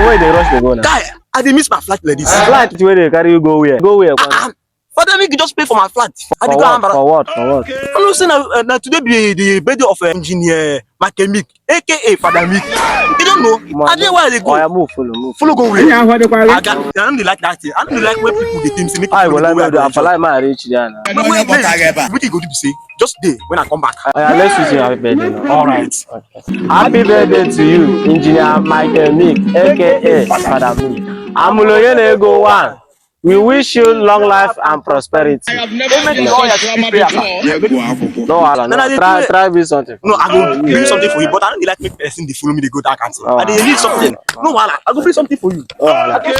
where they rush the go now? Guy, I dey miss my flight like this. Flight where they carry you go where? Go where? Father, make you just pay for my flight. For what? I'm not saying that today be the birthday of engineer Michael Mick, aka Father Mick. You don't know. I didn't where they go. I move, follow. Follow go where? I don't like that thing. I don't like when people they think make I people will go where. I like my reach there now. Wait, what you go to say? Just day when I come back. Let's wish you happy birthday now. All right. Okay. Happy birthday to you, Engineer Michael Mick, aka Father Mick. Amuloyene go one. We wish you long life and prosperity. I have never been to No, try be something. No, I go bring something for you, but I don't like make person they follow me, they go that can't. And they need something. No, I go bring something for you. Okay.